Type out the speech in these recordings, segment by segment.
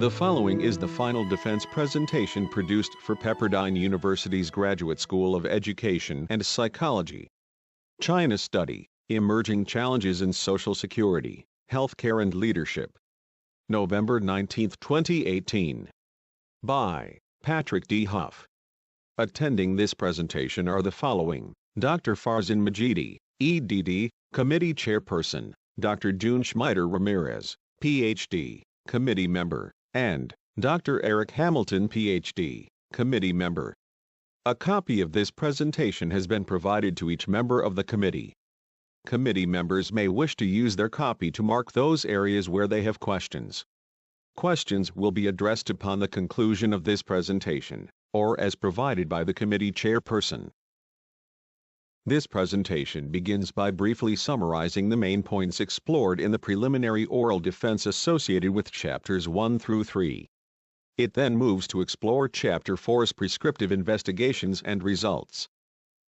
The following is the final defense presentation produced for Pepperdine University's Graduate School of Education and Psychology. China Study, Emerging Challenges in Social Security, Healthcare and Leadership. November 19, 2018. By Patrick D. Huff. Attending this presentation are the following: Dr. Farzin Majidi, EDD, Committee Chairperson, Dr. June Schmeider Ramirez, Ph.D., Committee Member, and Dr. Eric Hamilton, Ph.D., Committee Member. A copy of this presentation has been provided to each member of the committee. Committee members may wish to use their copy to mark those areas where they have questions. Questions will be addressed upon the conclusion of this presentation, or as provided by the committee chairperson. This presentation begins by briefly summarizing the main points explored in the preliminary oral defense associated with Chapters 1 through 3. It then moves to explore Chapter 4's prescriptive investigations and results.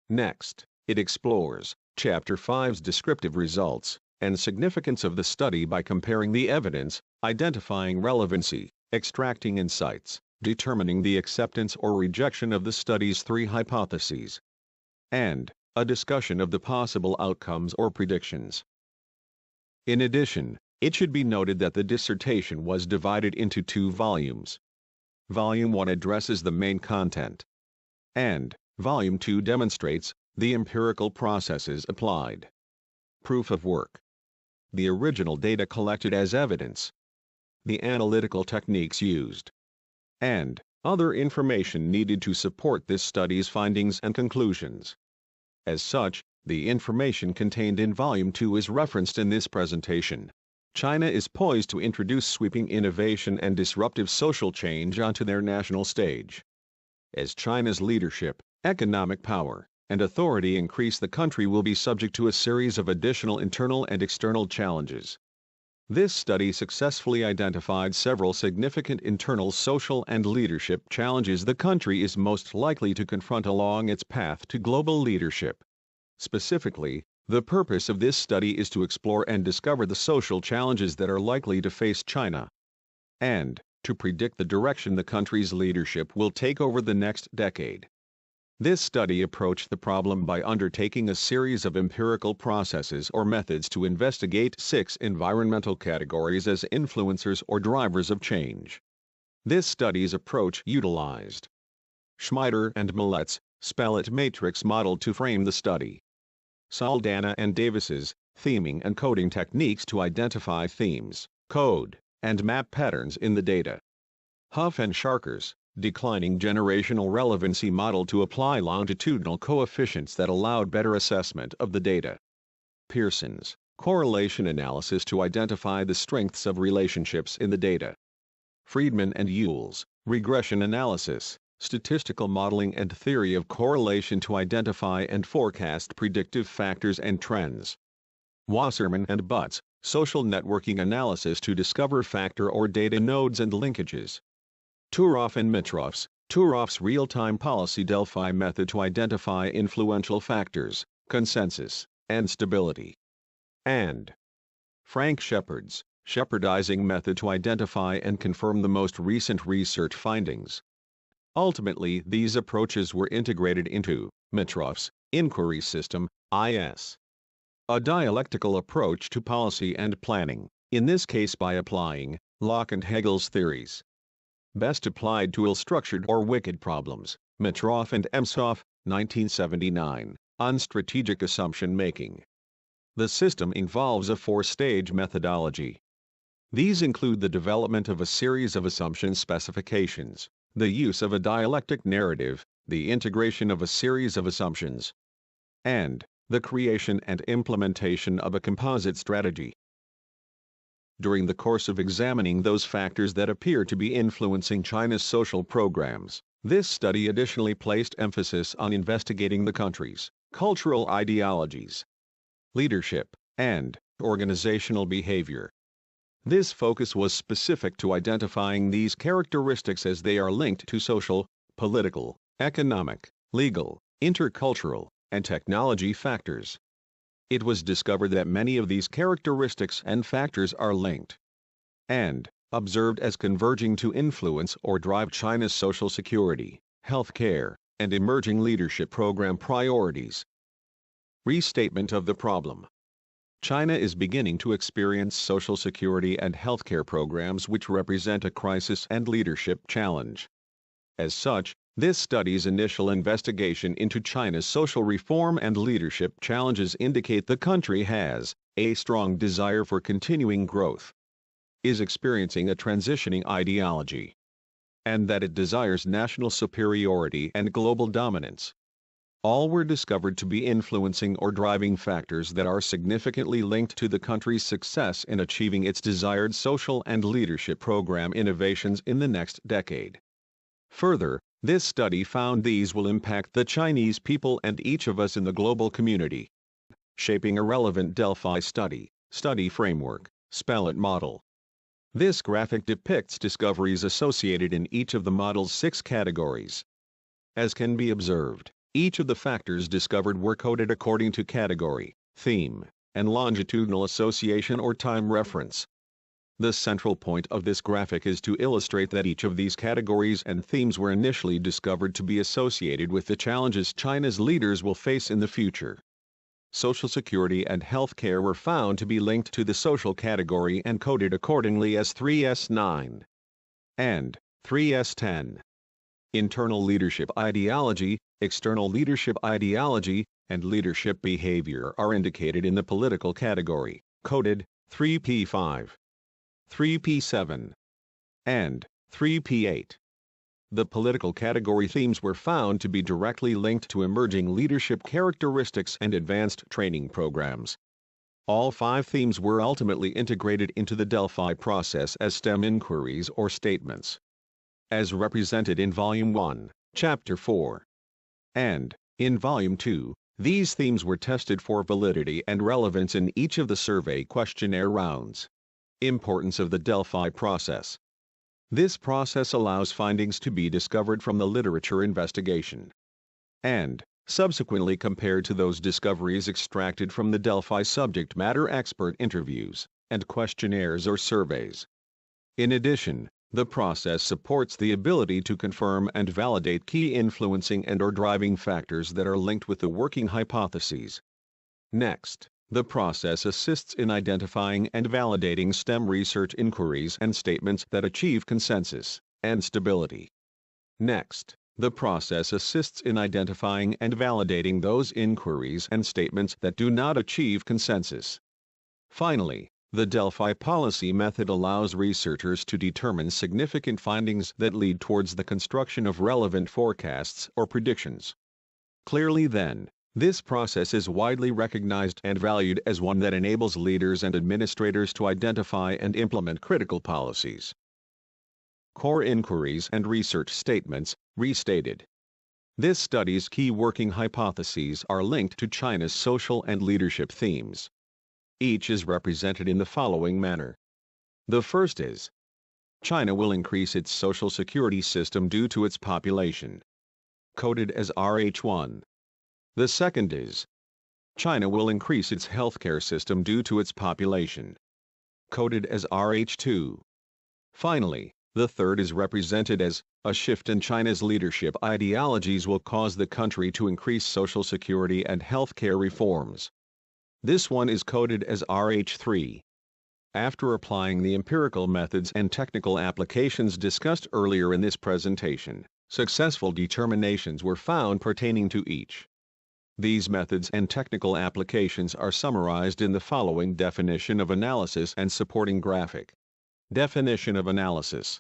Next, it explores Chapter 5's descriptive results and significance of the study by comparing the evidence, identifying relevancy, extracting insights, determining the acceptance or rejection of the study's 3 hypotheses, and a discussion of the possible outcomes or predictions. In addition, it should be noted that the dissertation was divided into 2 volumes. Volume 1 addresses the main content, and Volume 2 demonstrates the empirical processes applied. Proof of work. The original data collected as evidence. The analytical techniques used. And other information needed to support this study's findings and conclusions. As such, the information contained in Volume 2 is referenced in this presentation. China is poised to introduce sweeping innovation and disruptive social change onto their national stage. As China's leadership, economic power, and authority increase, the country will be subject to a series of additional internal and external challenges. This study successfully identified several significant internal social and leadership challenges the country is most likely to confront along its path to global leadership. Specifically, the purpose of this study is to explore and discover the social challenges that are likely to face China, and to predict the direction the country's leadership will take over the next decade. This study approached the problem by undertaking a series of empirical processes or methods to investigate 6 environmental categories as influencers or drivers of change. This study's approach utilized Schmeider and Millet's Spell-It matrix model to frame the study, Saldana and Davis's theming and coding techniques to identify themes, code, and map patterns in the data, Huff and Sharker's declining generational relevancy model to apply longitudinal coefficients that allowed better assessment of the data, Pearson's correlation analysis to identify the strengths of relationships in the data, Friedman and Yule's regression analysis, statistical modeling and theory of correlation to identify and forecast predictive factors and trends, Wasserman and Butt's social networking analysis to discover factor or data nodes and linkages, Turoff and Turoff's real-time policy Delphi method to identify influential factors, consensus, and stability, and Frank Shepard's Shepardizing method to identify and confirm the most recent research findings. Ultimately, these approaches were integrated into Mitroff's inquiry system, IS, a dialectical approach to policy and planning, in this case by applying Locke and Hegel's theories. Best applied to ill-structured or wicked problems, Mitroff and Emshoff, 1979, on strategic assumption making. The system involves a 4-stage methodology. These include the development of a series of assumption specifications, the use of a dialectic narrative, the integration of a series of assumptions, and the creation and implementation of a composite strategy. During the course of examining those factors that appear to be influencing China's social programs, this study additionally placed emphasis on investigating the country's cultural ideologies, leadership, and organizational behavior. This focus was specific to identifying these characteristics as they are linked to social, political, economic, legal, intercultural, and technology factors. It was discovered that many of these characteristics and factors are linked, and observed as converging to influence or drive China's social security, healthcare, and emerging leadership program priorities. Restatement of the problem. China is beginning to experience social security and healthcare programs which represent a crisis and leadership challenge. As such, this study's initial investigation into China's social reform and leadership challenges indicate the country has a strong desire for continuing growth, is experiencing a transitioning ideology, and that it desires national superiority and global dominance. All were discovered to be influencing or driving factors that are significantly linked to the country's success in achieving its desired social and leadership program innovations in the next decade. Further, this study found these will impact the Chinese people and each of us in the global community. Shaping a relevant Delphi study framework, spell it model. This graphic depicts discoveries associated in each of the model's 6 categories. As can be observed, each of the factors discovered were coded according to category, theme, and longitudinal association or time reference. The central point of this graphic is to illustrate that each of these categories and themes were initially discovered to be associated with the challenges China's leaders will face in the future. Social security and health care were found to be linked to the social category and coded accordingly as 3S9 and 3S10. Internal leadership ideology, external leadership ideology, and leadership behavior are indicated in the political category, coded 3P5. 3P7, and 3P8. The political category themes were found to be directly linked to emerging leadership characteristics and advanced training programs. All 5 themes were ultimately integrated into the Delphi process as STEM inquiries or statements, as represented in Volume 1, Chapter 4. And, in Volume 2, these themes were tested for validity and relevance in each of the survey questionnaire rounds. Importance of the Delphi process. This process allows findings to be discovered from the literature investigation and subsequently compared to those discoveries extracted from the Delphi subject matter expert interviews and questionnaires or surveys. In addition, the process supports the ability to confirm and validate key influencing and/or driving factors that are linked with the working hypotheses. Next, the process assists in identifying and validating STEM research inquiries and statements that achieve consensus and stability. Next, the process assists in identifying and validating those inquiries and statements that do not achieve consensus. Finally, the Delphi policy method allows researchers to determine significant findings that lead towards the construction of relevant forecasts or predictions. Clearly then, this process is widely recognized and valued as one that enables leaders and administrators to identify and implement critical policies. Core inquiries and research statements, restated. This study's key working hypotheses are linked to China's social and leadership themes. Each is represented in the following manner. The first is, China will increase its social security system due to its population, coded as RH1. The second is, China will increase its healthcare system due to its population, coded as RH2. Finally, the third is represented as, a shift in China's leadership ideologies will cause the country to increase social security and healthcare reforms. This one is coded as RH3. After applying the empirical methods and technical applications discussed earlier in this presentation, successful determinations were found pertaining to each. These methods and technical applications are summarized in the following definition of analysis and supporting graphic. Definition of analysis.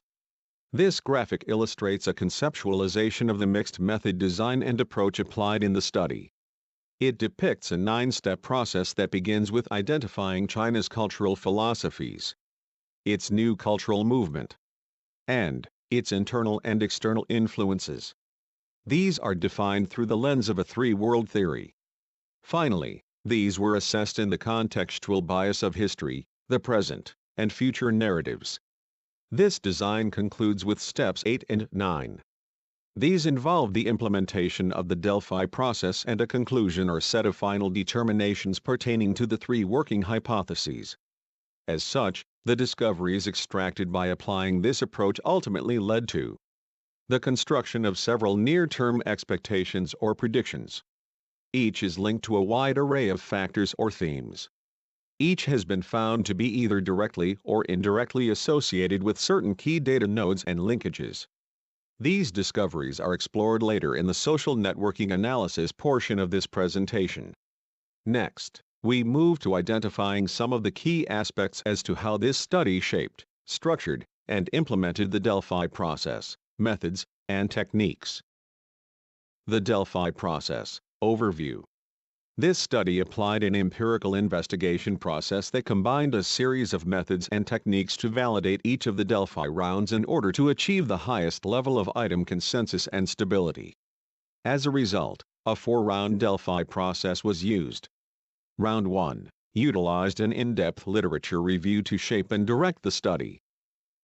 This graphic illustrates a conceptualization of the mixed method design and approach applied in the study. It depicts a 9-step process that begins with identifying China's cultural philosophies, its new cultural movement, and its internal and external influences. These are defined through the lens of a 3-world theory. Finally, these were assessed in the contextual bias of history, the present, and future narratives. This design concludes with steps 8 and 9. These involve the implementation of the Delphi process and a conclusion or set of final determinations pertaining to the 3 working hypotheses. As such, The discoveries extracted by applying this approach ultimately led to the construction of several near-term expectations or predictions. Each is linked to a wide array of factors or themes. Each has been found to be either directly or indirectly associated with certain key data nodes and linkages. These discoveries are explored later in the social networking analysis portion of this presentation. Next, we move to identifying some of the key aspects as to how this study shaped, structured, and implemented the Delphi process, methods, and techniques. The Delphi process overview. This study applied an empirical investigation process that combined a series of methods and techniques to validate each of the Delphi rounds in order to achieve the highest level of item consensus and stability. As a result, a 4-round Delphi process was used. Round 1 utilized an in-depth literature review to shape and direct the study.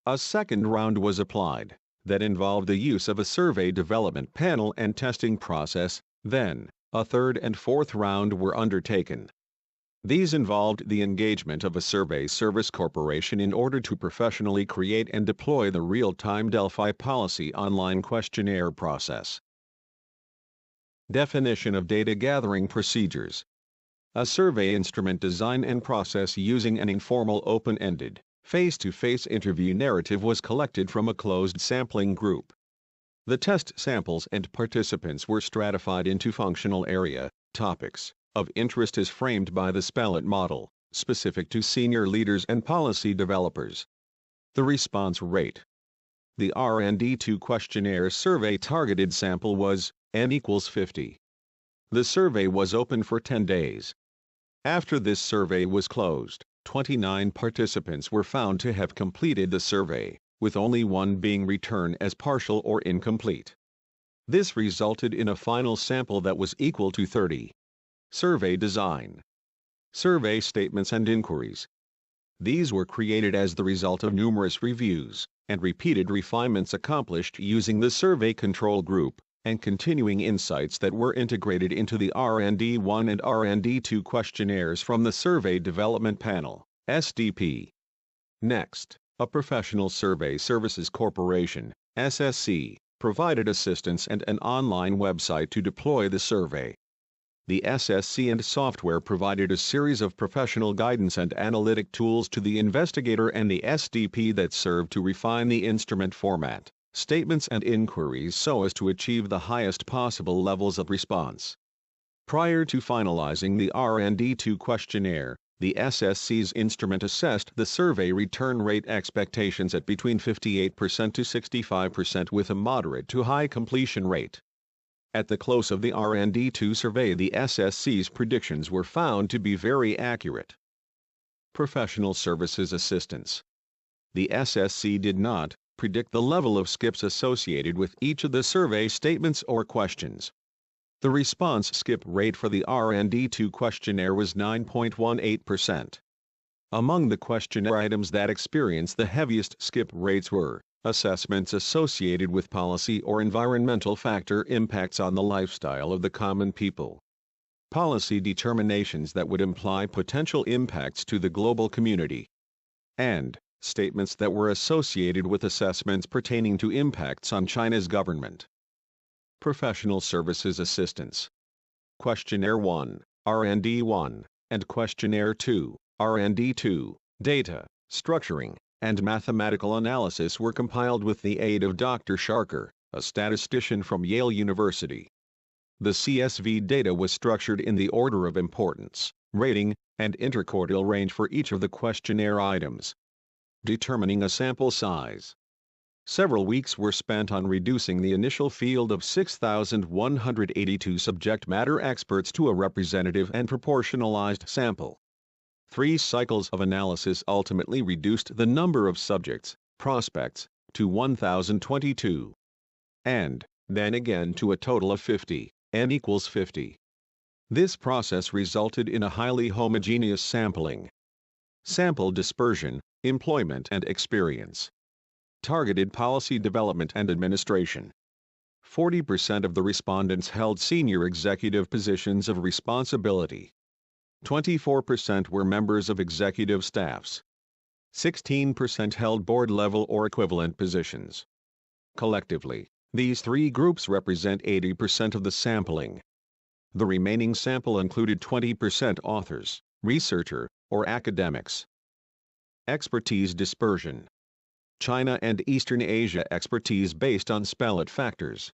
A second round was applied, that involved the use of a survey development panel and testing process. Then, a third and fourth round were undertaken. These involved the engagement of a survey service corporation in order to professionally create and deploy the real-time Delphi policy online questionnaire process. Definition of data gathering procedures. A survey instrument design and process using an informal open-ended, face-to-face interview narrative was collected from a closed sampling group. The test samples and participants were stratified into functional area, topics, of interest as framed by the Spellet model, specific to senior leaders and policy developers. The response rate. The RND2 questionnaire survey targeted sample was N equals 50. The survey was open for 10 days. After this survey was closed, 29 participants were found to have completed the survey, with only one being returned as partial or incomplete. This resulted in a final sample that was equal to 30. Survey design. Survey statements and inquiries. These were created as the result of numerous reviews and repeated refinements accomplished using the survey control group and continuing insights that were integrated into the RND1 and RND2 questionnaires from the Survey Development Panel, SDP. Next, a professional survey services corporation, SSC, provided assistance and an online website to deploy the survey. The SSC and software provided a series of professional guidance and analytic tools to the investigator and the SDP that served to refine the instrument format, statements and inquiries so as to achieve the highest possible levels of response. Prior to finalizing the RND2 questionnaire, the SSC's instrument assessed the survey return rate expectations at between 58% to 65% with a moderate to high completion rate. At the close of the RND2 survey, the SSC's predictions were found to be very accurate. Professional Services Assistance. The SSC did not predict the level of skips associated with each of the survey statements or questions. The response skip rate for the RND2 questionnaire was 9.18%. Among the questionnaire items that experienced the heaviest skip rates were assessments associated with policy or environmental factor impacts on the lifestyle of the common people, policy determinations that would imply potential impacts to the global community, and statements that were associated with assessments pertaining to impacts on China's government. Professional Services Assistance. Questionnaire 1, RND1, and Questionnaire 2, RND2, data, structuring, and mathematical analysis were compiled with the aid of Dr. Sharker, a statistician from Yale University. The CSV data was structured in the order of importance, rating, and interquartile range for each of the questionnaire items. Determining a sample size. Several weeks were spent on reducing the initial field of 6,182 subject matter experts to a representative and proportionalized sample. 3 cycles of analysis ultimately reduced the number of subjects, prospects, to 1,022. And, then again to a total of 50, N equals 50. This process resulted in a highly homogeneous sampling. Sample dispersion, employment and experience. Targeted policy development and administration. 40% of the respondents held senior executive positions of responsibility. 24% were members of executive staffs. 16% held board-level or equivalent positions. Collectively, these three groups represent 80% of the sampling. The remaining sample included 20% authors, researcher, or academics. Expertise dispersion. China and Eastern Asia expertise based on Spell-It factors.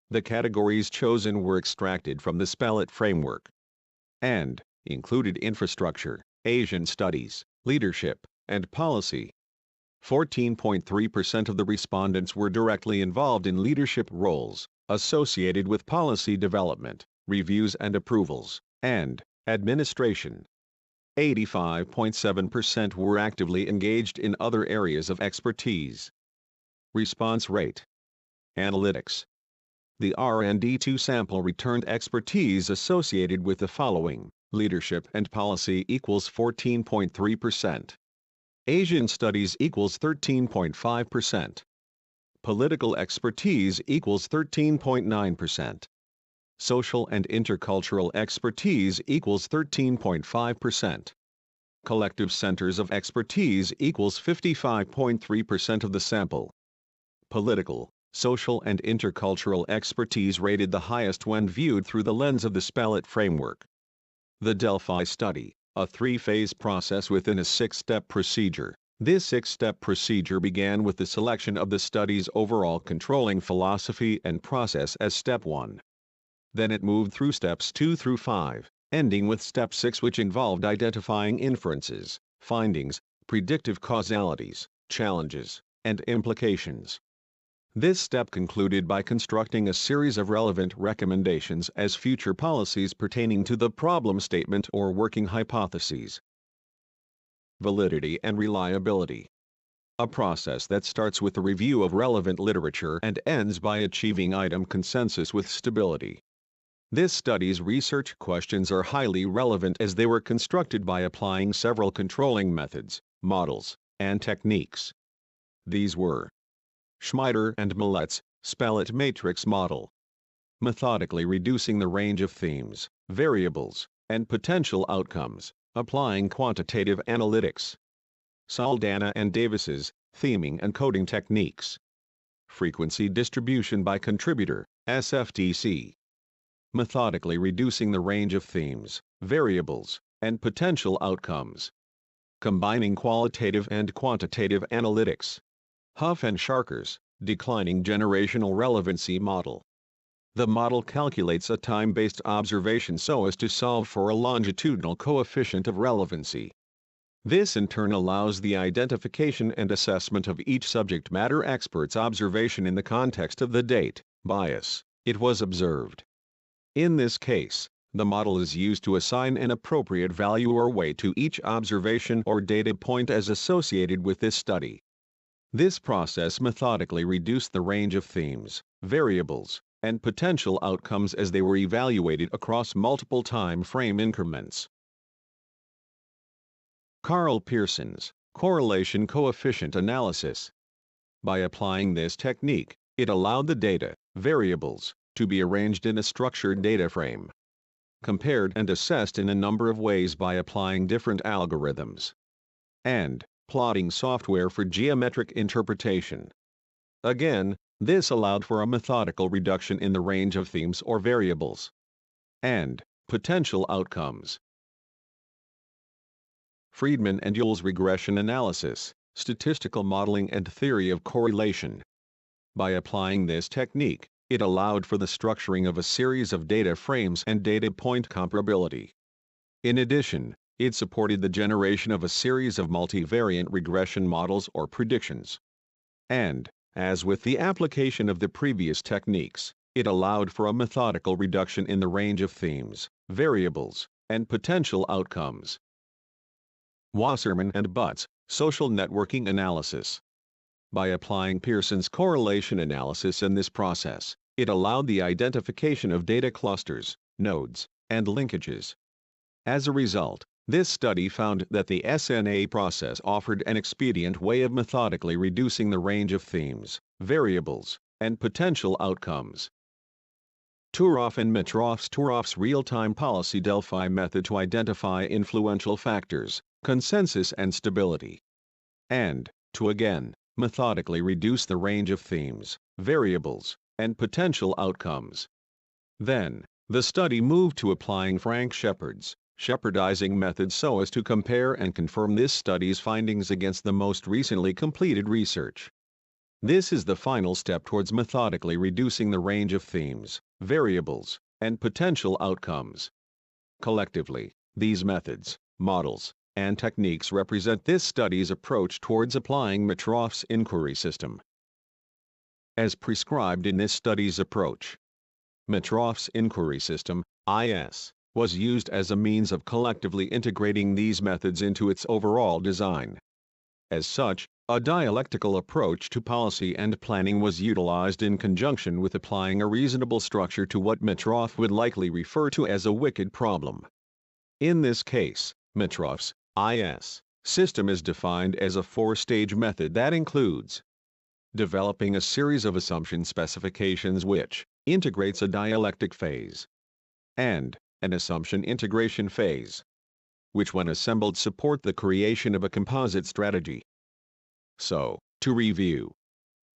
The categories chosen were extracted from the Spell-It framework and included infrastructure, Asian studies, leadership, and policy. 14.3% of the respondents were directly involved in leadership roles associated with policy development, reviews and approvals, and administration. 85.7% were actively engaged in other areas of expertise. Response rate. Analytics. The R&D2 sample returned expertise associated with the following: leadership and policy equals 14.3%. Asian studies equals 13.5%. Political expertise equals 13.9%. Social and intercultural expertise equals 13.5%. Collective centers of expertise equals 55.3% of the sample. Political, social and intercultural expertise rated the highest when viewed through the lens of the Spell-It framework. The Delphi study, a three-phase process within a six-step procedure. This six-step procedure began with the selection of the study's overall controlling philosophy and process as step 1. Then it moved through steps 2 through 5, ending with step 6, which involved identifying inferences, findings, predictive causalities, challenges, and implications. This step concluded by constructing a series of relevant recommendations as future policies pertaining to the problem statement or working hypotheses. Validity and reliability. A process that starts with a review of relevant literature and ends by achieving item consensus with stability. This study's research questions are highly relevant as they were constructed by applying several controlling methods, models, and techniques. These were Schmider and Millet's Spell-It matrix model, methodically reducing the range of themes, variables, and potential outcomes, applying quantitative analytics. Saldana and Davis's theming and coding techniques, frequency distribution by contributor, SFDC, methodically reducing the range of themes, variables, and potential outcomes, combining qualitative and quantitative analytics. Huff and Sharker's declining generational relevancy model. The model calculates a time-based observation so as to solve for a longitudinal coefficient of relevancy. This in turn allows the identification and assessment of each subject matter expert's observation in the context of the date, bias, it was observed. In this case, the model is used to assign an appropriate value or weight to each observation or data point as associated with this study. This process methodically reduced the range of themes, variables, and potential outcomes as they were evaluated across multiple time frame increments. Carl Pearson's correlation coefficient analysis. By applying this technique, it allowed the data, variables, to be arranged in a structured data frame, compared and assessed in a number of ways by applying different algorithms, and plotting software for geometric interpretation. Again, this allowed for a methodical reduction in the range of themes or variables and potential outcomes. Friedman and Yule's regression analysis, statistical modeling and theory of correlation. By applying this technique, it allowed for the structuring of a series of data frames and data point comparability. In addition, it supported the generation of a series of multivariate regression models or predictions. And, as with the application of the previous techniques, it allowed for a methodical reduction in the range of themes, variables, and potential outcomes. Wasserman and Butt's social networking analysis. By applying Pearson's correlation analysis in this process, it allowed the identification of data clusters, nodes, and linkages. As a result, this study found that the SNA process offered an expedient way of methodically reducing the range of themes, variables, and potential outcomes. Turoff and Mitroff's Turoff's real-time policy Delphi method to identify influential factors, consensus and stability. and to again methodically reduce the range of themes, variables, and potential outcomes. Then, the study moved to applying Frank Shepard's Shepardizing method so as to compare and confirm this study's findings against the most recently completed research. This is the final step towards methodically reducing the range of themes, variables, and potential outcomes. Collectively, these methods, models, and techniques represent this study's approach towards applying Mitroff's inquiry system. As prescribed in this study's approach, Mitroff's inquiry system, IS, was used as a means of collectively integrating these methods into its overall design. As such, a dialectical approach to policy and planning was utilized in conjunction with applying a reasonable structure to what Mitroff would likely refer to as a wicked problem. In this case, Mitroff's IS system is defined as a four-stage method that includes developing a series of assumption specifications which integrates a dialectic phase and an assumption integration phase, which when assembled support the creation of a composite strategy. So, to review,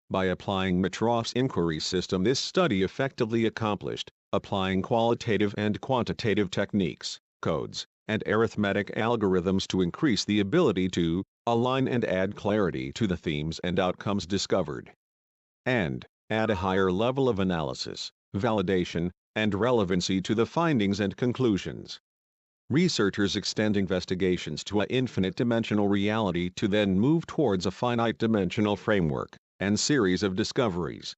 by applying Mitroff's inquiry system, this study effectively accomplished applying qualitative and quantitative techniques, codes, and arithmetic algorithms to increase the ability to align and add clarity to the themes and outcomes discovered, and add a higher level of analysis, validation, and relevancy to the findings and conclusions. Researchers extend investigations to an infinite-dimensional reality to then move towards a finite-dimensional framework and series of discoveries.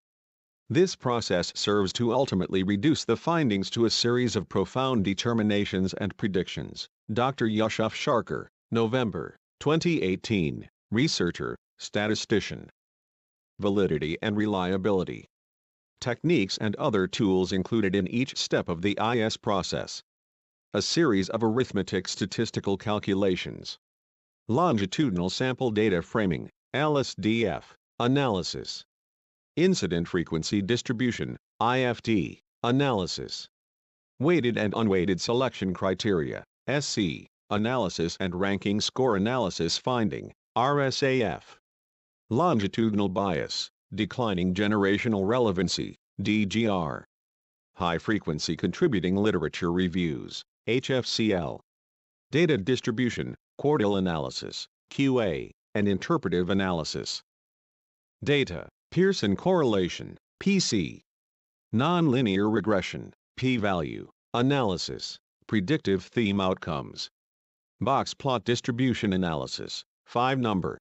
This process serves to ultimately reduce the findings to a series of profound determinations and predictions. Dr. Huff Sharker, November 2018, researcher, statistician. Validity and reliability. Techniques and other tools included in each step of the IS process. A series of arithmetic statistical calculations. Longitudinal sample data framing, LSDF, analysis. Incident frequency distribution, IFD, analysis. Weighted and unweighted selection criteria, SC, analysis and ranking score analysis finding, RSAF. Longitudinal bias, declining generational relevancy, DGR. High-frequency contributing literature reviews, HFCL. Data distribution, quartile analysis, QA, and interpretive analysis. Data, Pearson correlation, PC. Nonlinear regression, p-value, analysis, predictive theme outcomes. Box plot distribution analysis, 5-number.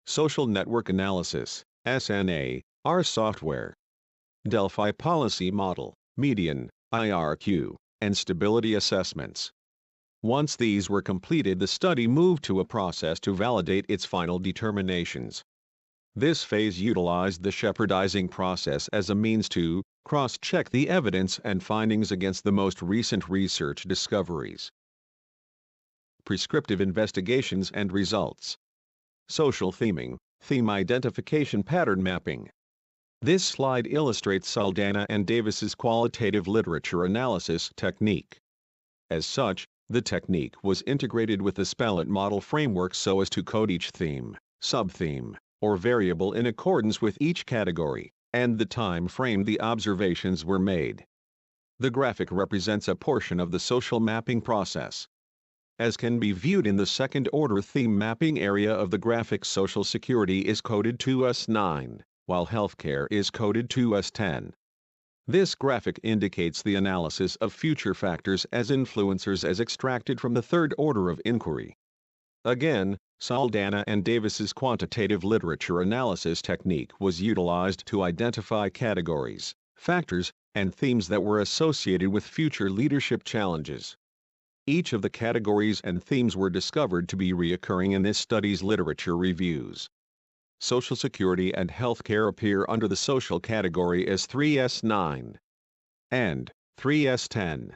Social network analysis, SNA, R software. Delphi policy model, median, IRQ, and stability assessments. Once these were completed, the study moved to a process to validate its final determinations. This phase utilized the Shepardizing process as a means to cross-check the evidence and findings against the most recent research discoveries. Prescriptive investigations and results. Social theming, theme identification, pattern mapping. This slide illustrates Saldana and Davis's qualitative literature analysis technique. As such, the technique was integrated with the Spellet model framework so as to code each theme, subtheme, or variable in accordance with each category, and the time frame the observations were made. The graphic represents a portion of the social mapping process. As can be viewed in the second-order theme mapping area of the graphic, Social Security is coded to S9, while healthcare is coded to S10. This graphic indicates the analysis of future factors as influencers as extracted from the third order of inquiry. Again, Saldana and Davis's quantitative literature analysis technique was utilized to identify categories, factors, and themes that were associated with future leadership challenges. Each of the categories and themes were discovered to be reoccurring in this study's literature reviews. Social Security and healthcare appear under the social category as 3S9 and 3S10.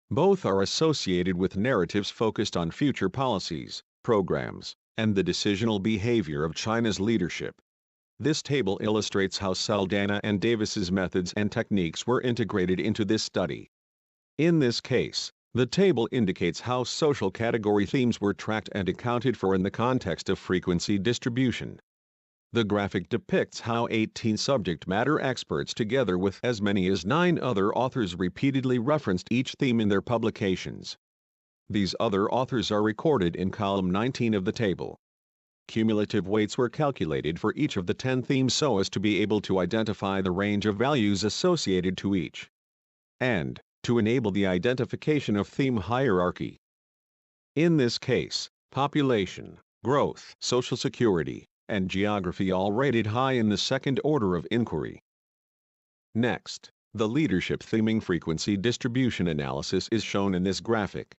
Both are associated with narratives focused on future policies, programs, and the decisional behavior of China's leadership. This table illustrates how Saldana and Davis's methods and techniques were integrated into this study. In this case, The table indicates how social category themes were tracked and accounted for in the context of frequency distribution. The graphic depicts how 18 subject matter experts, together with as many as 9 other authors, repeatedly referenced each theme in their publications. These other authors are recorded in column 19 of the table. Cumulative weights were calculated for each of the 10 themes so as to be able to identify the range of values associated to each, and to enable the identification of theme hierarchy. In this case, population, growth, social security, and geography all rated high in the second order of inquiry. Next, the leadership theming frequency distribution analysis is shown in this graphic.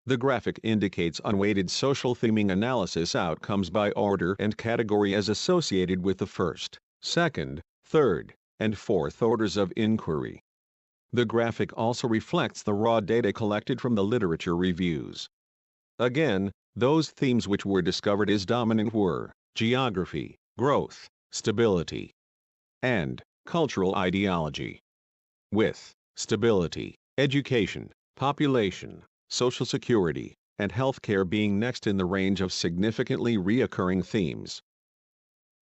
The graphic indicates unweighted social theming analysis outcomes by order and category as associated with the first, second, third, and fourth orders of inquiry. The graphic also reflects the raw data collected from the literature reviews. Again, those themes which were discovered as dominant were geography, growth, stability, and cultural ideology, with stability, education, population, social security, and healthcare being next in the range of significantly reoccurring themes.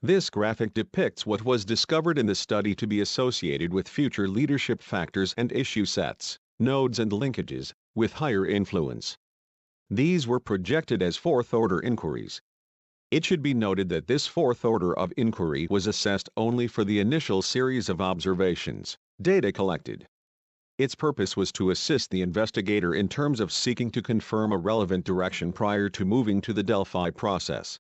This graphic depicts what was discovered in the study to be associated with future leadership factors and issue sets, nodes and linkages, with higher influence. These were projected as fourth-order inquiries. It should be noted that this fourth order of inquiry was assessed only for the initial series of observations, data collected. Its purpose was to assist the investigator in terms of seeking to confirm a relevant direction prior to moving to the Delphi process.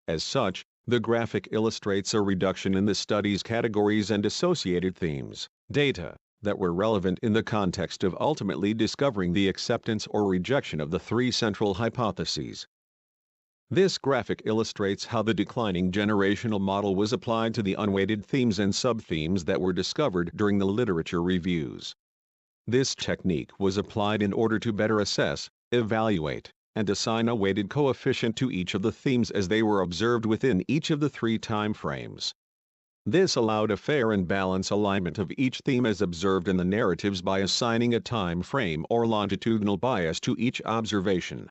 As such, the graphic illustrates a reduction in the study's categories and associated themes, data, that were relevant in the context of ultimately discovering the acceptance or rejection of the 3 central hypotheses. This graphic illustrates how the declining generational model was applied to the unweighted themes and subthemes that were discovered during the literature reviews. This technique was applied in order to better assess, evaluate, and assign a weighted coefficient to each of the themes as they were observed within each of the 3 time frames. This allowed a fair and balanced alignment of each theme as observed in the narratives by assigning a time frame or longitudinal bias to each observation.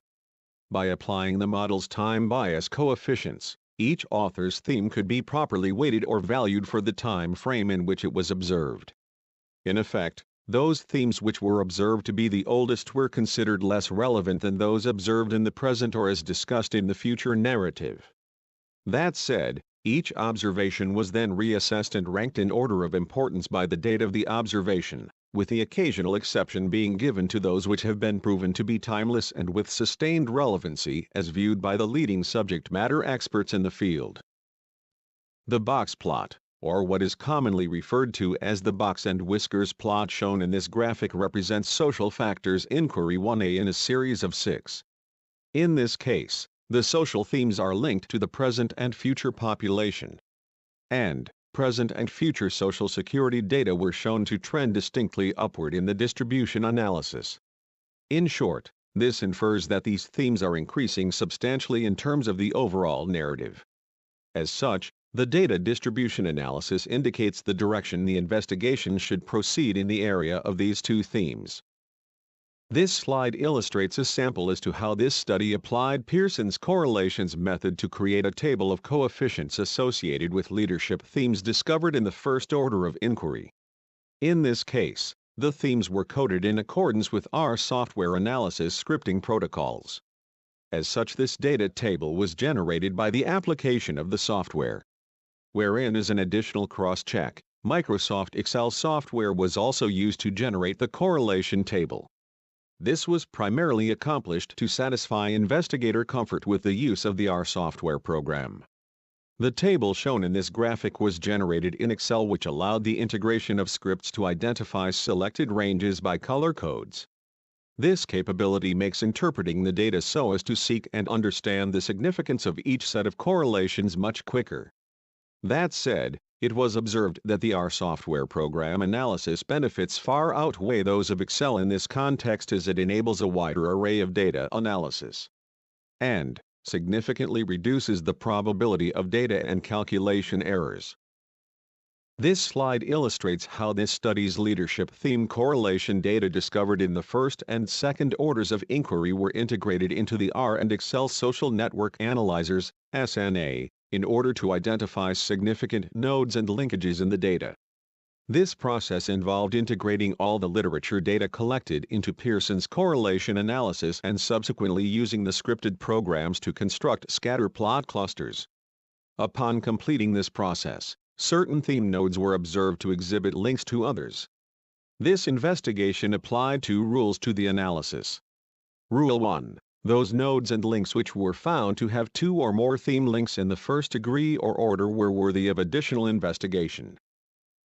By applying the model's time bias coefficients, each author's theme could be properly weighted or valued for the time frame in which it was observed. In effect, those themes which were observed to be the oldest were considered less relevant than those observed in the present or as discussed in the future narrative. That said, each observation was then reassessed and ranked in order of importance by the date of the observation, with the occasional exception being given to those which have been proven to be timeless and with sustained relevancy as viewed by the leading subject matter experts in the field. The box plot, or what is commonly referred to as the box and whiskers plot shown in this graphic, represents social factors inquiry 1A in a series of 6. In this case, the social themes are linked to the present and future population, and present and future social security data were shown to trend distinctly upward in the distribution analysis. In short, this infers that these themes are increasing substantially in terms of the overall narrative. As such, the data distribution analysis indicates the direction the investigation should proceed in the area of these 2 themes. This slide illustrates a sample as to how this study applied Pearson's correlations method to create a table of coefficients associated with leadership themes discovered in the first order of inquiry. In this case, the themes were coded in accordance with R software analysis scripting protocols. As such, this data table was generated by the application of the software. Wherein, as an additional cross-check, Microsoft Excel software was also used to generate the correlation table. This was primarily accomplished to satisfy investigator comfort with the use of the R software program. The table shown in this graphic was generated in Excel, which allowed the integration of scripts to identify selected ranges by color codes. This capability makes interpreting the data so as to seek and understand the significance of each set of correlations much quicker. That said, it was observed that the R software program analysis benefits far outweigh those of Excel in this context, as it enables a wider array of data analysis and significantly reduces the probability of data and calculation errors. This slide illustrates how this study's leadership theme correlation data discovered in the first and second orders of inquiry were integrated into the R and Excel Social Network Analyzers (SNA) in order to identify significant nodes and linkages in the data. This process involved integrating all the literature data collected into Pearson's correlation analysis and subsequently using the scripted programs to construct scatter plot clusters. Upon completing this process, certain theme nodes were observed to exhibit links to others. This investigation applied two rules to the analysis. Rule 1. Those nodes and links which were found to have two or more theme links in the first degree or order were worthy of additional investigation.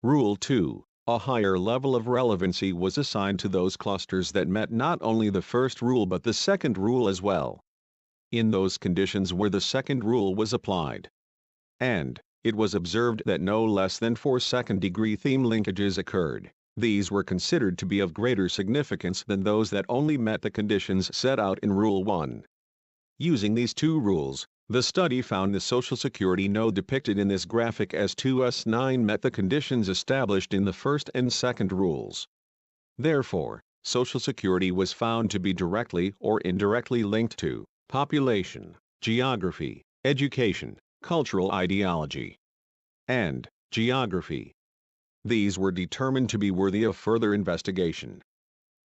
Rule 2. A higher level of relevancy was assigned to those clusters that met not only the first rule but the second rule as well. In those conditions where the second rule was applied, and it was observed that no less than 4 second-degree theme linkages occurred, these were considered to be of greater significance than those that only met the conditions set out in Rule 1. Using these two rules, the study found the Social Security node depicted in this graphic as 2S9 met the conditions established in the first and second rules. Therefore, Social Security was found to be directly or indirectly linked to population, geography, education, cultural ideology, and geography. These were determined to be worthy of further investigation.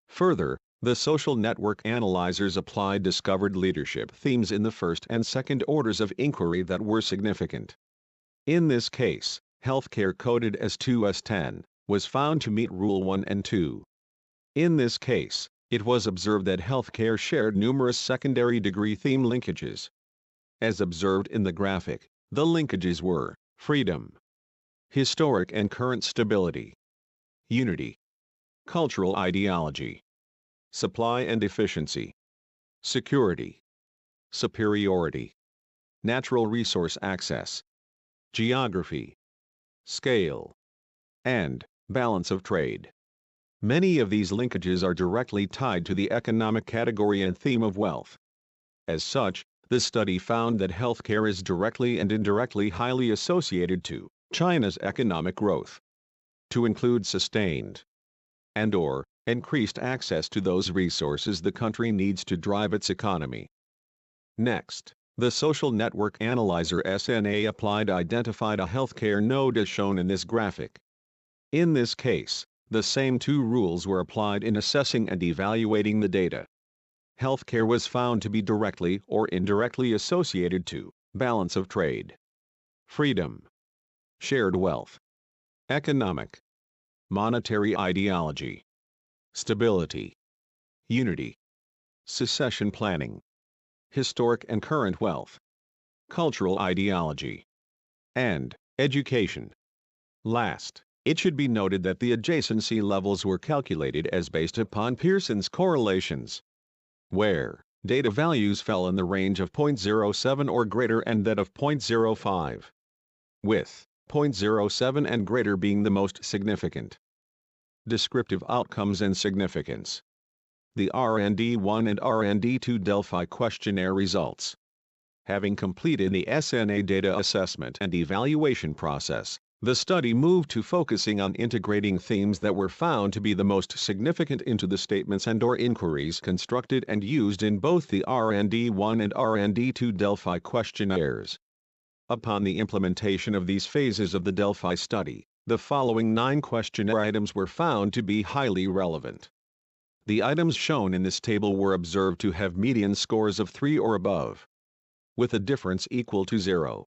Further, the social network analyzers applied discovered leadership themes in the first and second orders of inquiry that were significant. In this case, healthcare, coded as 2S10, was found to meet Rule 1 and 2. In this case, it was observed that healthcare shared numerous secondary degree theme linkages. As observed in the graphic, the linkages were freedom, historic and current stability, unity, cultural ideology, supply and efficiency, security, superiority, natural resource access, geography, scale, and balance of trade. Many of these linkages are directly tied to the economic category and theme of wealth. As such, the study found that healthcare is directly and indirectly highly associated to China's economic growth, to include sustained and/or increased access to those resources the country needs to drive its economy. Next, the Social Network Analyzer SNA identified a healthcare node as shown in this graphic. In this case, the same two rules were applied in assessing and evaluating the data. Healthcare was found to be directly or indirectly associated to balance of trade, freedom, shared wealth, economic, monetary ideology, stability, unity, succession planning, historic and current wealth, cultural ideology, and education. Last, it should be noted that the adjacency levels were calculated as based upon Pearson's correlations, where data values fell in the range of 0.07 or greater and that of 0.05, with 0.07 and greater being the most significant. Descriptive outcomes and significance. The RND1 and RND2 Delphi questionnaire results. Having completed the SNA data assessment and evaluation process, the study moved to focusing on integrating themes that were found to be the most significant into the statements and/or inquiries constructed and used in both the RND1 and RND2 Delphi questionnaires. Upon the implementation of these phases of the Delphi study, the following 9 questionnaire items were found to be highly relevant. The items shown in this table were observed to have median scores of 3 or above, with a difference equal to 0.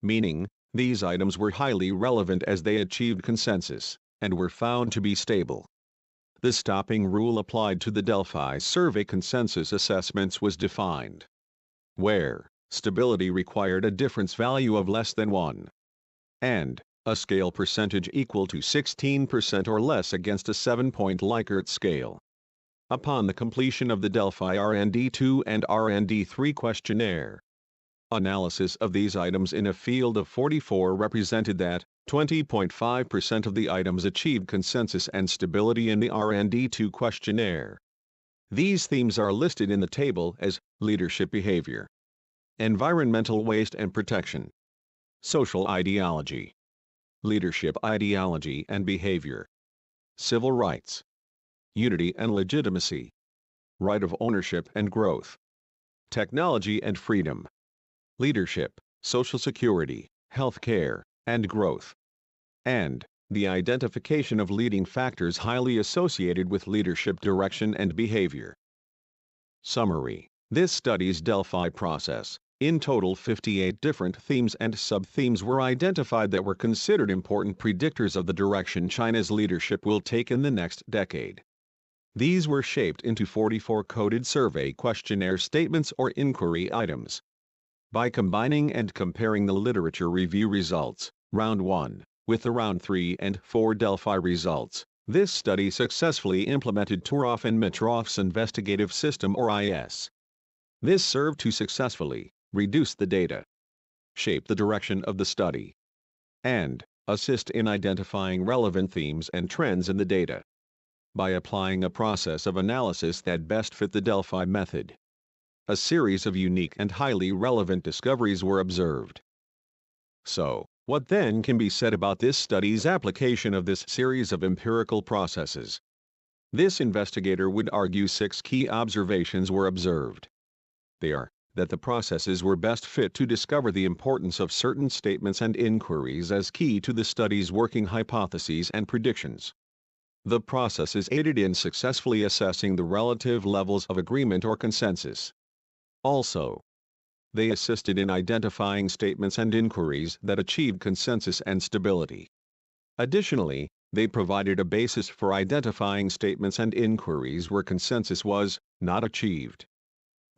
Meaning, these items were highly relevant as they achieved consensus, and were found to be stable. The stopping rule applied to the Delphi survey consensus assessments was defined, where stability required a difference value of less than 1, and a scale percentage equal to 16% or less against a 7-point Likert scale. Upon the completion of the Delphi RND2 and RND3 questionnaire, analysis of these items in a field of 44 represented that 20.5% of the items achieved consensus and stability in the RND2 questionnaire. These themes are listed in the table as leadership behavior, environmental waste and protection, social ideology, leadership ideology and behavior, civil rights, unity and legitimacy, right of ownership and growth, technology and freedom, leadership, social security, healthcare, and growth, and the identification of leading factors highly associated with leadership direction and behavior. Summary: this study's Delphi process. In total, 58 different themes and sub-themes were identified that were considered important predictors of the direction China's leadership will take in the next decade. These were shaped into 44 coded survey questionnaire statements or inquiry items. By combining and comparing the literature review results, Round 1, with the Round 3 and 4 Delphi results, this study successfully implemented Turoff and Mitroff's investigative system or IS. This served to successfully reduce the data, shape the direction of the study, and assist in identifying relevant themes and trends in the data. By applying a process of analysis that best fit the Delphi method, a series of unique and highly relevant discoveries were observed. So, what then can be said about this study's application of this series of empirical processes? This investigator would argue 6 key observations were observed. They are that the processes were best fit to discover the importance of certain statements and inquiries as key to the study's working hypotheses and predictions. The processes aided in successfully assessing the relative levels of agreement or consensus. Also, they assisted in identifying statements and inquiries that achieved consensus and stability. Additionally, they provided a basis for identifying statements and inquiries where consensus was not achieved.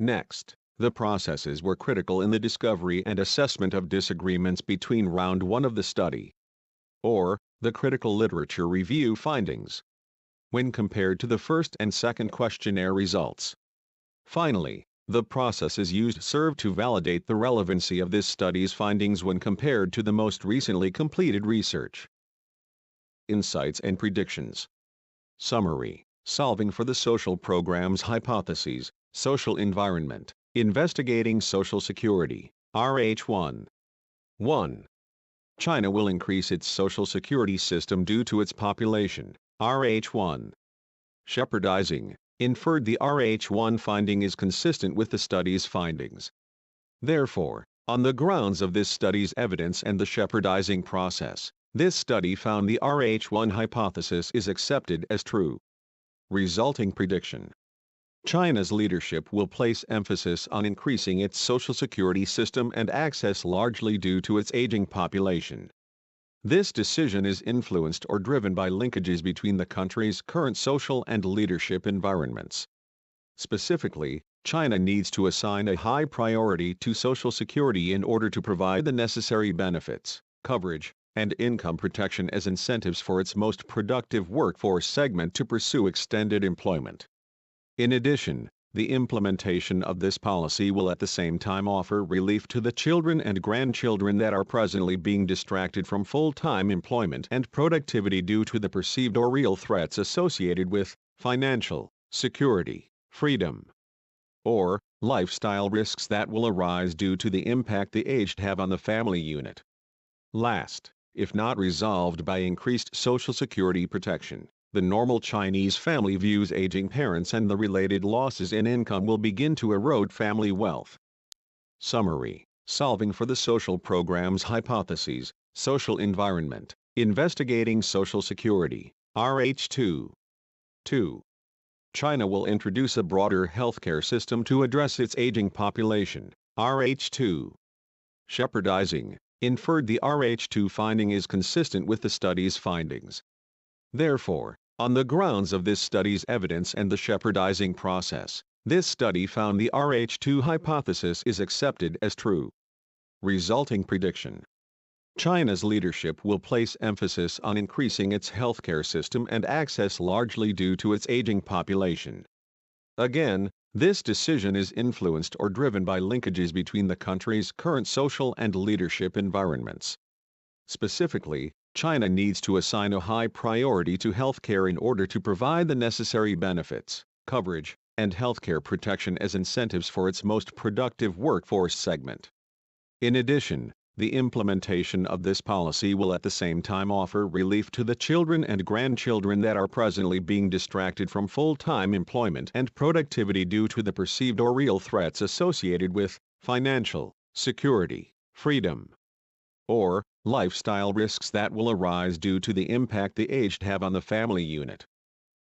Next, the processes were critical in the discovery and assessment of disagreements between Round 1 of the study, or the critical literature review findings, when compared to the first and second questionnaire results. Finally, the processes used served to validate the relevancy of this study's findings when compared to the most recently completed research. Insights and predictions. Summary: solving for the social programs hypotheses, social environment, investigating social security, RH1. 1. China will increase its social security system due to its population, RH1. Shepherdizing, inferred the RH1 finding is consistent with the study's findings. Therefore, on the grounds of this study's evidence and the shepherdizing process, this study found the RH1 hypothesis is accepted as true. Resulting prediction: China's leadership will place emphasis on increasing its social security system and access largely due to its aging population. This decision is influenced or driven by linkages between the country's current social and leadership environments. Specifically, China needs to assign a high priority to Social Security in order to provide the necessary benefits, coverage, and income protection as incentives for its most productive workforce segment to pursue extended employment. In addition, the implementation of this policy will at the same time offer relief to the children and grandchildren that are presently being distracted from full-time employment and productivity due to the perceived or real threats associated with financial security, freedom, or lifestyle risks that will arise due to the impact the aged have on the family unit. Last, if not resolved by increased Social Security protection, the normal Chinese family views aging parents and the related losses in income will begin to erode family wealth. Summary: solving for the social programs hypotheses, social environment, investigating Social Security, RH2. 2. China will introduce a broader healthcare system to address its aging population, RH2. Shepherdizing, inferred the RH2 finding is consistent with the study's findings. Therefore, on the grounds of this study's evidence and the shepherdizing process, this study found the RH2 hypothesis is accepted as true. Resulting prediction: China's leadership will place emphasis on increasing its healthcare system and access largely due to its aging population. Again, this decision is influenced or driven by linkages between the country's current social and leadership environments. Specifically, China needs to assign a high priority to healthcare in order to provide the necessary benefits, coverage, and healthcare protection as incentives for its most productive workforce segment. In addition, The implementation of this policy will at the same time offer relief to the children and grandchildren that are presently being distracted from full-time employment and productivity due to the perceived or real threats associated with financial security, freedom, or lifestyle risks that will arise due to the impact the aged have on the family unit.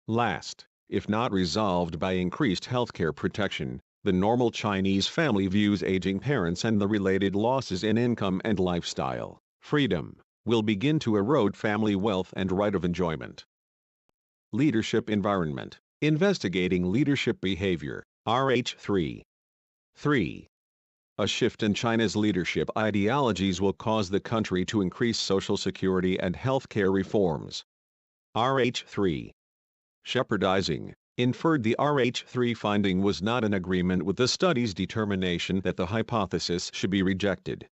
Last, if not resolved by increased healthcare protection, the normal Chinese family views aging parents and the related losses in income and lifestyle freedom will begin to erode family wealth and right of enjoyment. Leadership environment. Investigating leadership behavior, RH3. 3. A shift in China's leadership ideologies will cause the country to increase social security and healthcare reforms. RH3. Shepherdizing. Inferred the RH3 finding was not in agreement with the study's determination that the hypothesis should be rejected.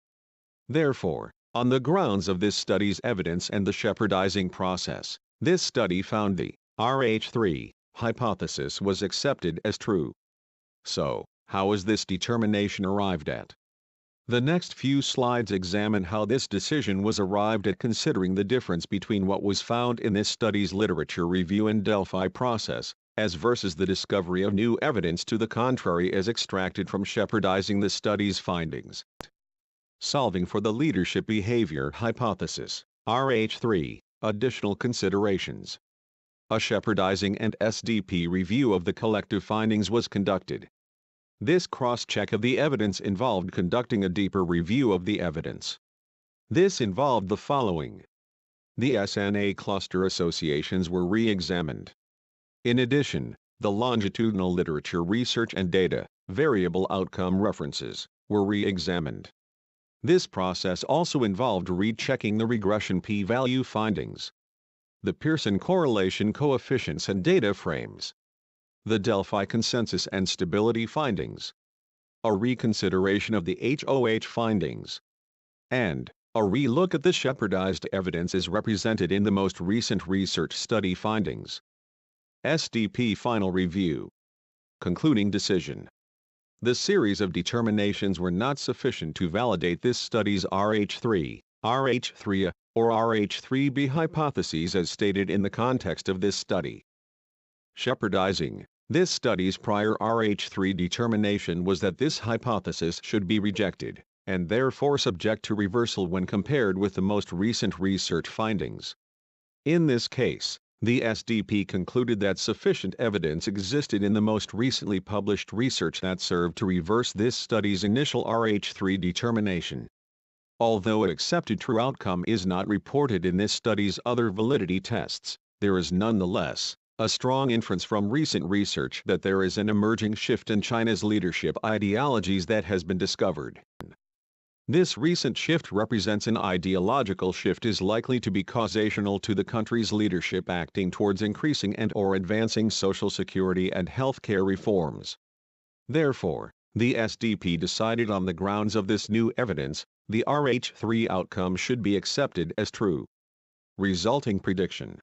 Therefore, on the grounds of this study's evidence and the shepherdizing process, this study found the RH3 hypothesis was accepted as true. So, how is this determination arrived at? The next few slides examine how this decision was arrived at considering the difference between what was found in this study's literature review and Delphi process, as versus the discovery of new evidence to the contrary as extracted from shepherdizing the study's findings. Solving for the leadership behavior hypothesis, RH3, additional considerations. A shepherdizing and SDP review of the collective findings was conducted. This cross-check of the evidence involved conducting a deeper review of the evidence. This involved the following. The SNA cluster associations were re-examined. In addition, the longitudinal literature research and data, variable outcome references, were re-examined. This process also involved rechecking the regression p-value findings, the Pearson correlation coefficients and data frames, the Delphi consensus and stability findings, a reconsideration of the HOH findings, and a re-look at the shepherdized evidence as represented in the most recent research study findings. SDP Final Review. Concluding decision. The series of determinations were not sufficient to validate this study's RH3, RH3A, or RH3B hypotheses as stated in the context of this study. Shepherdizing. This study's prior RH3 determination was that this hypothesis should be rejected, and therefore subject to reversal when compared with the most recent research findings. In this case, the SDP concluded that sufficient evidence existed in the most recently published research that served to reverse this study's initial RH3 determination. Although an accepted true outcome is not reported in this study's other validity tests, there is nonetheless a strong inference from recent research that there is an emerging shift in China's leadership ideologies that has been discovered. This recent shift represents an ideological shift is likely to be causational to the country's leadership acting towards increasing and/or advancing social security and healthcare reforms. Therefore, the SDP decided on the grounds of this new evidence, the RH3 outcome should be accepted as true. Resulting prediction.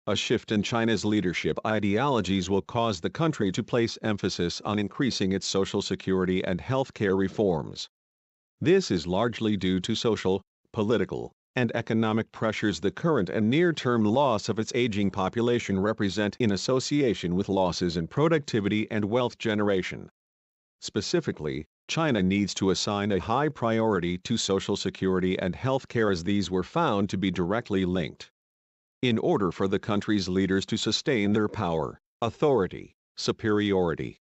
A shift in China's leadership ideologies will cause the country to place emphasis on increasing its social security and healthcare reforms. This is largely due to social, political, and economic pressures the current and near-term loss of its aging population represent in association with losses in productivity and wealth generation. Specifically, China needs to assign a high priority to social security and healthcare as these were found to be directly linked. In order for the country's leaders to sustain their power, authority, superiority,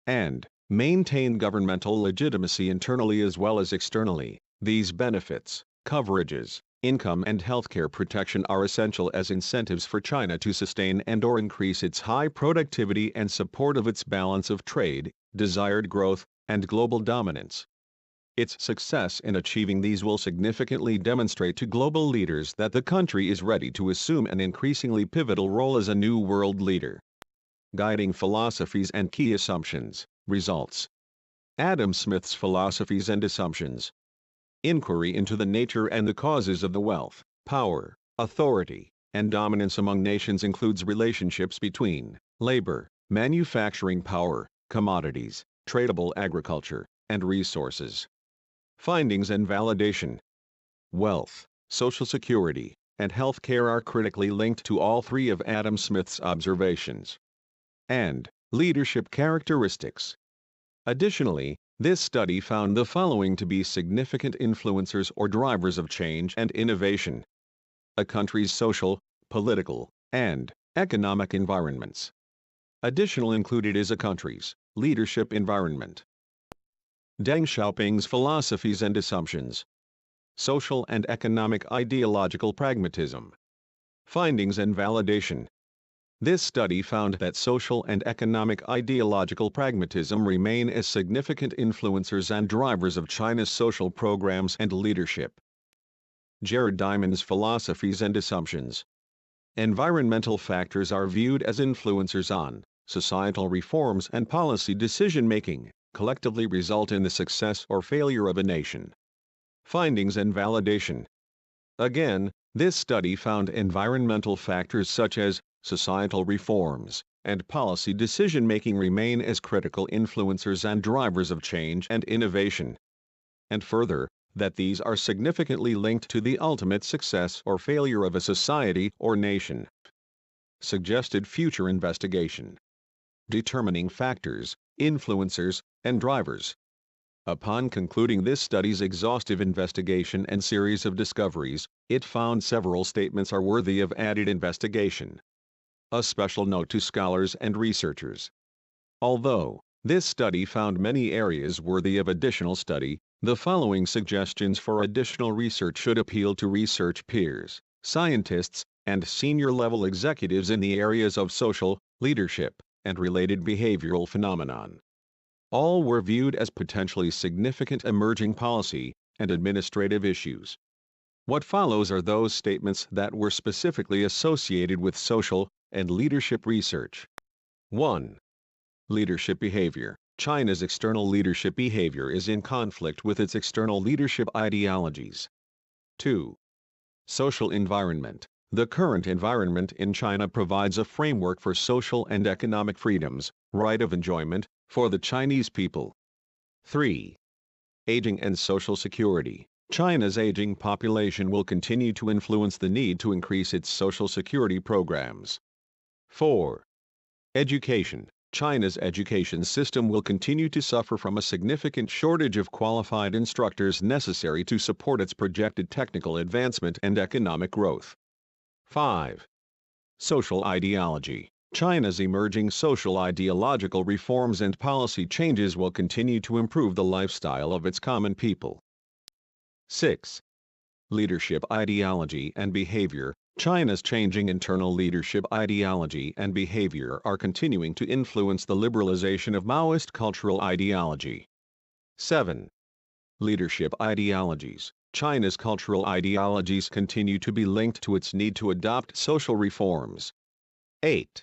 and maintain governmental legitimacy internally as well as externally, these benefits, coverages, income and healthcare protection are essential as incentives for China to sustain and/or increase its high productivity and support of its balance of trade, desired growth, and global dominance. Its success in achieving these will significantly demonstrate to global leaders that the country is ready to assume an increasingly pivotal role as a new world leader. Guiding philosophies and key assumptions. Results. Adam Smith's philosophies and assumptions. Inquiry into the nature and the causes of the wealth, power, authority, and dominance among nations includes relationships between labor, manufacturing power, commodities, tradable agriculture, and resources. Findings and validation. Wealth, Social Security, and healthcare are critically linked to all three of Adam Smith's observations. And leadership characteristics. Additionally, this study found the following to be significant influencers or drivers of change and innovation: a country's social, political, and economic environments. Additional included is a country's leadership environment. Deng Xiaoping's philosophies and assumptions. Social and economic ideological pragmatism. Findings and validation. This study found that social and economic ideological pragmatism remain as significant influencers and drivers of China's social programs and leadership. Jared Diamond's philosophies and assumptions. Environmental factors are viewed as influencers on societal reforms and policy decision-making, collectively result in the success or failure of a nation. Findings and validation. Again, this study found environmental factors such as societal reforms and policy decision-making remain as critical influencers and drivers of change and innovation. And further, that these are significantly linked to the ultimate success or failure of a society or nation. Suggested future investigation. Determining factors, influencers, and drivers. Upon concluding this study's exhaustive investigation and series of discoveries, it found several statements are worthy of added investigation. A special note to scholars and researchers. Although this study found many areas worthy of additional study, the following suggestions for additional research should appeal to research peers, scientists, and senior-level executives in the areas of social, leadership, and related behavioral phenomenon. All were viewed as potentially significant emerging policy and administrative issues. What follows are those statements that were specifically associated with social and leadership research. 1. Leadership behavior. China's external leadership behavior is in conflict with its external leadership ideologies. 2. Social environment. The current environment in China provides a framework for social and economic freedoms, right of enjoyment, for the Chinese people. 3. Aging and social security. China's aging population will continue to influence the need to increase its social security programs. 4. Education. China's education system will continue to suffer from a significant shortage of qualified instructors necessary to support its projected technical advancement and economic growth. 5. Social ideology. China's emerging social ideological reforms and policy changes will continue to improve the lifestyle of its common people. 6. Leadership ideology and behavior. China's changing internal leadership ideology and behavior are continuing to influence the liberalization of Maoist cultural ideology. 7. Leadership ideologies. China's cultural ideologies continue to be linked to its need to adopt social reforms. 8.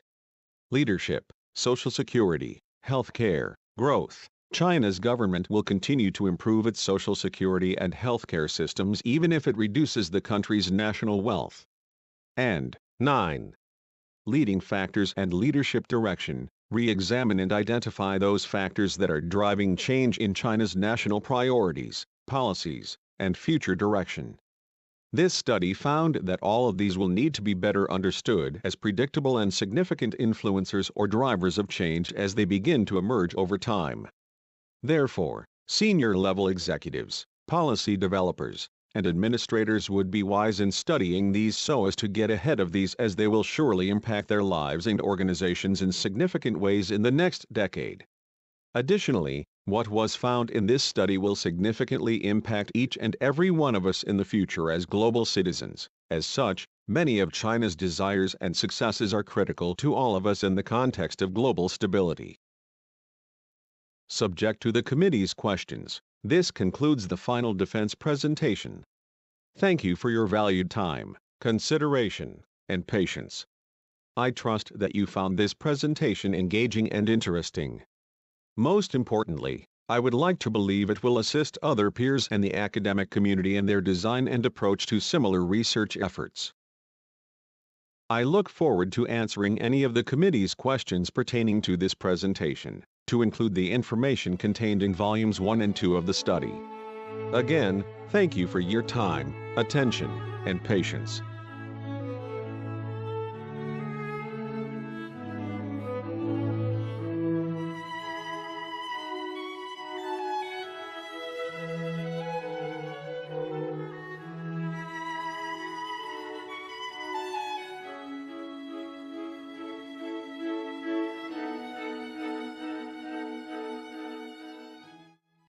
Leadership, social security, healthcare, growth. China's government will continue to improve its social security and healthcare systems even if it reduces the country's national wealth. And 9. Leading factors and leadership direction. Re-examine and identify those factors that are driving change in China's national priorities, policies, and future direction. This study found that all of these will need to be better understood as predictable and significant influencers or drivers of change as they begin to emerge over time. Therefore, senior-level executives, policy developers, and administrators would be wise in studying these so as to get ahead of these, as they will surely impact their lives and organizations in significant ways in the next decade. Additionally, what was found in this study will significantly impact each and every one of us in the future as global citizens. As such, many of China's desires and successes are critical to all of us in the context of global stability. Subject to the committee's questions, this concludes the final defense presentation. Thank you for your valued time, consideration, and patience. I trust that you found this presentation engaging and interesting. Most importantly, I would like to believe it will assist other peers and the academic community in their design and approach to similar research efforts. I look forward to answering any of the committee's questions pertaining to this presentation, to include the information contained in Volumes 1 and 2 of the study. Again, thank you for your time, attention, and patience.